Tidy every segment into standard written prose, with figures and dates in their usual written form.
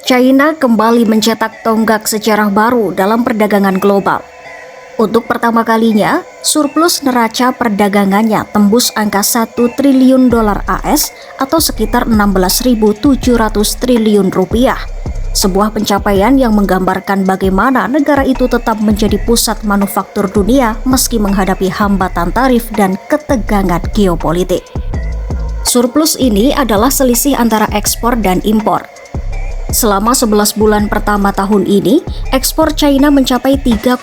China kembali mencetak tonggak sejarah baru dalam perdagangan global. Untuk pertama kalinya, surplus neraca perdagangannya tembus angka 1 triliun dolar AS atau sekitar 16.700 triliun rupiah. Sebuah pencapaian yang menggambarkan bagaimana negara itu tetap menjadi pusat manufaktur dunia meski menghadapi hambatan tarif dan ketegangan geopolitik. Surplus ini adalah selisih antara ekspor dan impor. Selama 11 bulan pertama tahun ini, ekspor China mencapai 3,4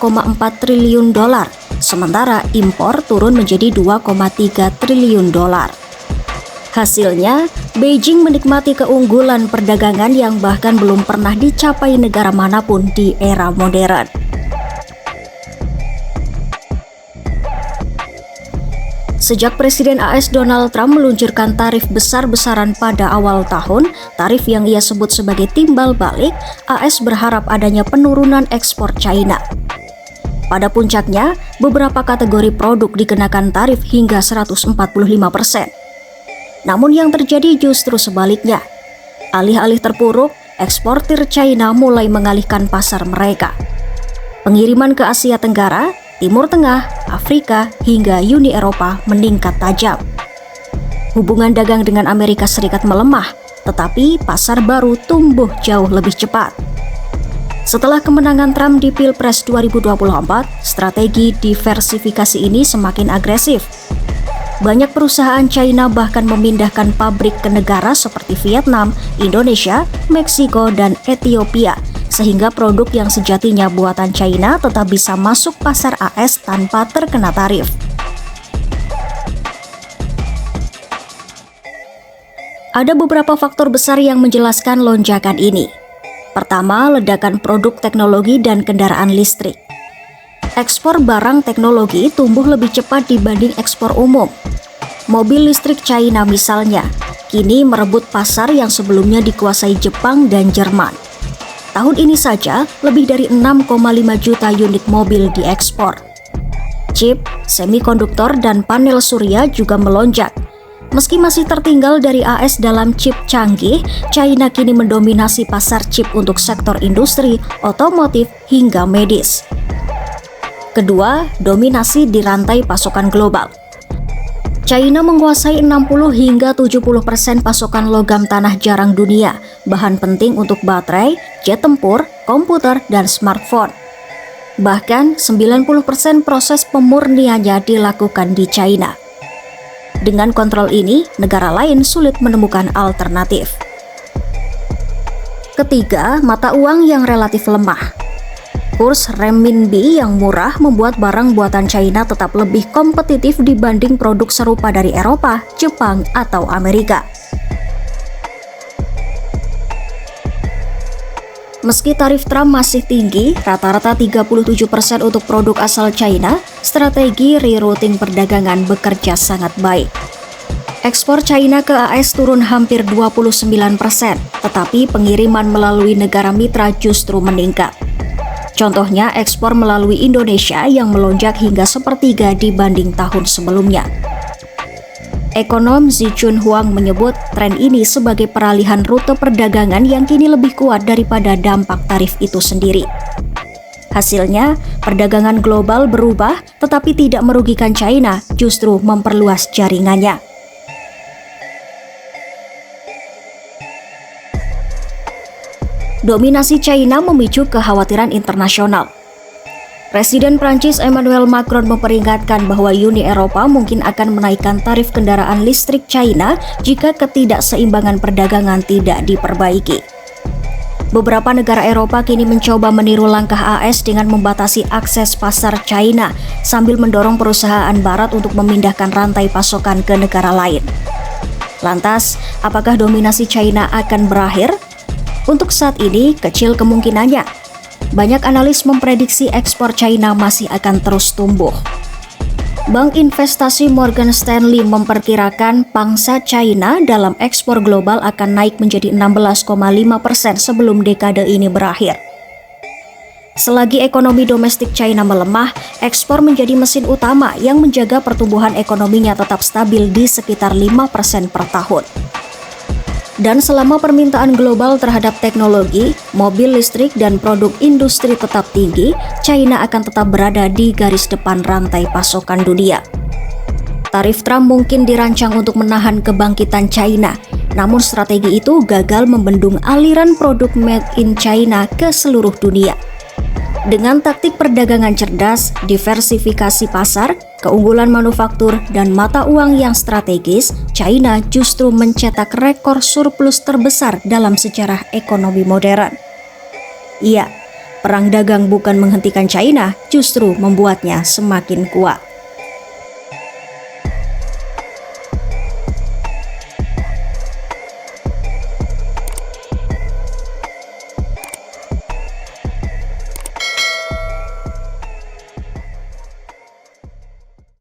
triliun dolar, sementara impor turun menjadi 2,3 triliun dolar. Hasilnya, Beijing menikmati keunggulan perdagangan yang bahkan belum pernah dicapai negara manapun di era modern. Sejak Presiden AS Donald Trump meluncurkan tarif besar-besaran pada awal tahun, tarif yang ia sebut sebagai timbal balik, AS berharap adanya penurunan ekspor China. Pada puncaknya, beberapa kategori produk dikenakan tarif hingga 145%. Namun yang terjadi justru sebaliknya. Alih-alih terpuruk, eksportir China mulai mengalihkan pasar mereka. Pengiriman ke Asia Tenggara, Timur Tengah, Afrika, hingga Uni Eropa meningkat tajam. Hubungan dagang dengan Amerika Serikat melemah, tetapi pasar baru tumbuh jauh lebih cepat. Setelah kemenangan Trump di Pilpres 2024, strategi diversifikasi ini semakin agresif. Banyak perusahaan China bahkan memindahkan pabrik ke negara seperti Vietnam, Indonesia, Meksiko, dan Ethiopia, sehingga produk yang sejatinya buatan China tetap bisa masuk pasar AS tanpa terkena tarif. Ada beberapa faktor besar yang menjelaskan lonjakan ini. Pertama, ledakan produk teknologi dan kendaraan listrik. Ekspor barang teknologi tumbuh lebih cepat dibanding ekspor umum. Mobil listrik China misalnya, kini merebut pasar yang sebelumnya dikuasai Jepang dan Jerman. Tahun ini saja, lebih dari 6,5 juta unit mobil diekspor. Chip, semikonduktor, dan panel surya juga melonjak. Meski masih tertinggal dari AS dalam chip canggih, China kini mendominasi pasar chip untuk sektor industri, otomotif, hingga medis. Kedua, dominasi di rantai pasokan global. China menguasai 60 hingga 70% pasokan logam tanah jarang dunia, bahan penting untuk baterai, jet tempur, komputer, dan smartphone. Bahkan 90% proses pemurniannya dilakukan di China. Dengan kontrol ini, negara lain sulit menemukan alternatif. Ketiga, mata uang yang relatif lemah. Kurs renminbi yang murah membuat barang buatan China tetap lebih kompetitif dibanding produk serupa dari Eropa, Jepang, atau Amerika. Meski tarif Trump masih tinggi, rata-rata 37% untuk produk asal China, strategi rerouting perdagangan bekerja sangat baik. Ekspor China ke AS turun hampir 29%, tetapi pengiriman melalui negara mitra justru meningkat. Contohnya ekspor melalui Indonesia yang melonjak hingga sepertiga dibanding tahun sebelumnya. Ekonom Zichun Huang menyebut tren ini sebagai peralihan rute perdagangan yang kini lebih kuat daripada dampak tarif itu sendiri. Hasilnya, perdagangan global berubah tetapi tidak merugikan China, justru memperluas jaringannya. Dominasi China memicu kekhawatiran internasional. Presiden Prancis Emmanuel Macron memperingatkan bahwa Uni Eropa mungkin akan menaikkan tarif kendaraan listrik China jika ketidakseimbangan perdagangan tidak diperbaiki. Beberapa negara Eropa kini mencoba meniru langkah AS dengan membatasi akses pasar China sambil mendorong perusahaan barat untuk memindahkan rantai pasokan ke negara lain. Lantas, apakah dominasi China akan berakhir? Untuk saat ini, kecil kemungkinannya. Banyak analis memprediksi ekspor China masih akan terus tumbuh. Bank investasi Morgan Stanley memperkirakan pangsa China dalam ekspor global akan naik menjadi 16,5% sebelum dekade ini berakhir. Selagi ekonomi domestik China melemah, ekspor menjadi mesin utama yang menjaga pertumbuhan ekonominya tetap stabil di sekitar 5% per tahun. Dan selama permintaan global terhadap teknologi, mobil listrik dan produk industri tetap tinggi, China akan tetap berada di garis depan rantai pasokan dunia. Tarif Trump mungkin dirancang untuk menahan kebangkitan China, namun strategi itu gagal membendung aliran produk made in China ke seluruh dunia. Dengan taktik perdagangan cerdas, diversifikasi pasar, keunggulan manufaktur, dan mata uang yang strategis, China justru mencetak rekor surplus terbesar dalam sejarah ekonomi modern. Iya, perang dagang bukan menghentikan China, justru membuatnya semakin kuat.